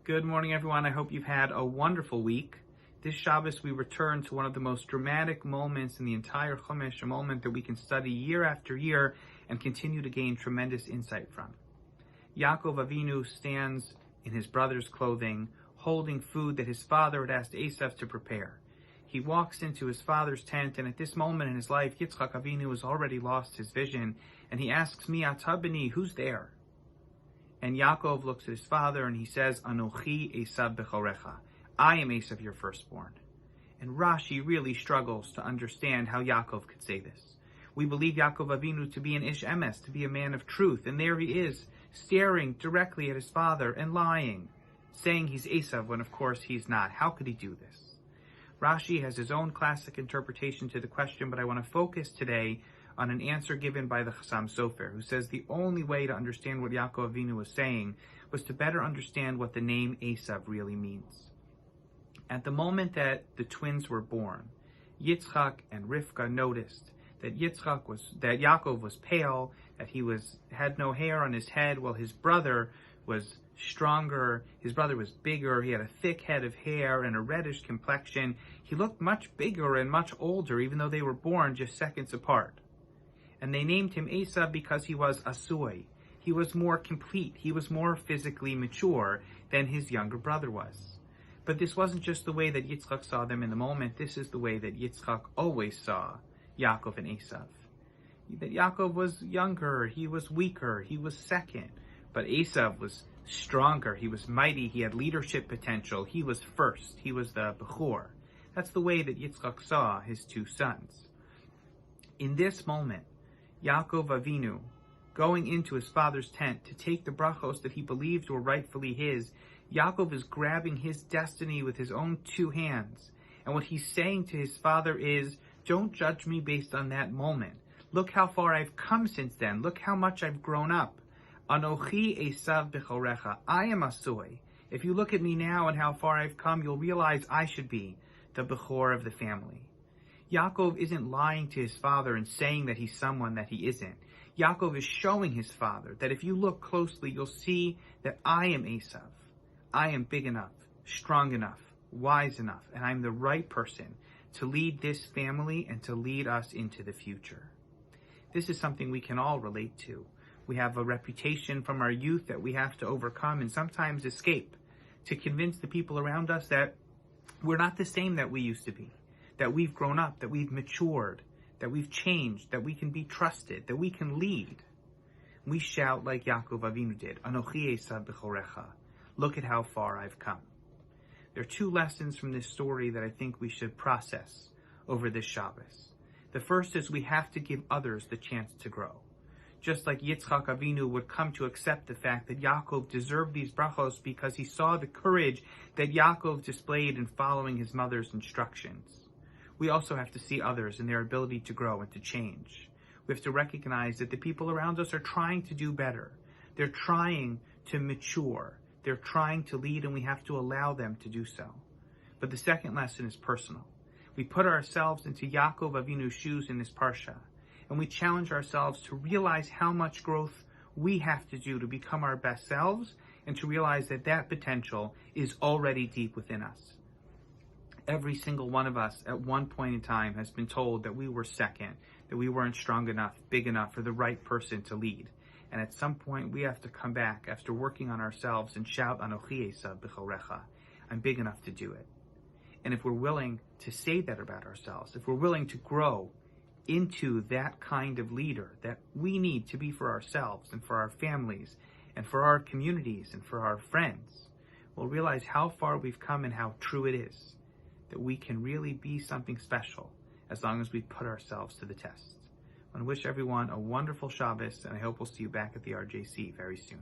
Good morning, everyone. I hope you've had a wonderful week. This Shabbos, we return to one of the most dramatic moments in the entire Chumash, a moment that we can study year after year and continue to gain tremendous insight from. Yaakov Avinu stands in his brother's clothing, holding food that his father had asked Esav to prepare. He walks into his father's tent, and at this moment in his life, Yitzchak Avinu has already lost his vision, and he asks, Mi ata b'ni, who's there? And Yaakov looks at his father and he says, Anochi Esav bechorecha, I am Esav, your firstborn. And Rashi really struggles to understand how Yaakov could say this. We believe Yaakov Avinu to be an ish emes, to be a man of truth, and there he is, staring directly at his father and lying, saying he's Esav when of course he's not. How could he do this? Rashi has his own classic interpretation to the question, but I want to focus today on an answer given by the Chassam Sofer, who says the only way to understand what Yaakov Avinu was saying was to better understand what the name Esav really means. At the moment that the twins were born, Yitzchak and Rivka noticed that Yaakov was pale, that he had no hair on his head, while his brother was stronger, his brother was bigger, he had a thick head of hair and a reddish complexion. He looked much bigger and much older, even though they were born just seconds apart. And they named him Esav because he was asui. He was more complete, he was more physically mature than his younger brother was. But this wasn't just the way that Yitzchak saw them in the moment, this is the way that Yitzchak always saw Yaakov and Esav. That Yaakov was younger, he was weaker, he was second. But Esav was stronger, he was mighty, he had leadership potential, he was first, he was the Bechor. That's the way that Yitzchak saw his two sons. In this moment, Yaakov Avinu, going into his father's tent to take the brachos that he believed were rightfully his, Yaakov is grabbing his destiny with his own two hands. And what he's saying to his father is, don't judge me based on that moment. Look how far I've come since then. Look how much I've grown up. Anochi Esav bechorecha. I am asui. If you look at me now and how far I've come, you'll realize I should be the Bechor of the family. Yaakov isn't lying to his father and saying that he's someone that he isn't. Yaakov is showing his father that if you look closely, you'll see that I am Esav. I am big enough, strong enough, wise enough, and I'm the right person to lead this family and to lead us into the future. This is something we can all relate to. We have a reputation from our youth that we have to overcome and sometimes escape to convince the people around us that we're not the same that we used to be, that we've grown up, that we've matured, that we've changed, that we can be trusted, that we can lead. We shout like Yaakov Avinu did, Anochi Esav bechorecha. Look at how far I've come. There are two lessons from this story that I think we should process over this Shabbos. The first is we have to give others the chance to grow. Just like Yitzchak Avinu would come to accept the fact that Yaakov deserved these brachos because he saw the courage that Yaakov displayed in following his mother's instructions. We also have to see others and their ability to grow and to change. We have to recognize that the people around us are trying to do better. They're trying to mature. They're trying to lead, and we have to allow them to do so. But the second lesson is personal. We put ourselves into Yaakov Avinu's shoes in this Parsha, and we challenge ourselves to realize how much growth we have to do to become our best selves, and to realize that that potential is already deep within us. Every single one of us at one point in time has been told that we were second, that we weren't strong enough, big enough, or the right person to lead. And at some point we have to come back after working on ourselves and shout, Anochi Esav bechorecha. I'm big enough to do it. And if we're willing to say that about ourselves, if we're willing to grow into that kind of leader that we need to be for ourselves and for our families and for our communities and for our friends, we'll realize how far we've come and how true it is that we can really be something special as long as we put ourselves to the test. I want to wish everyone a wonderful Shabbos, and I hope we'll see you back at the RJC very soon.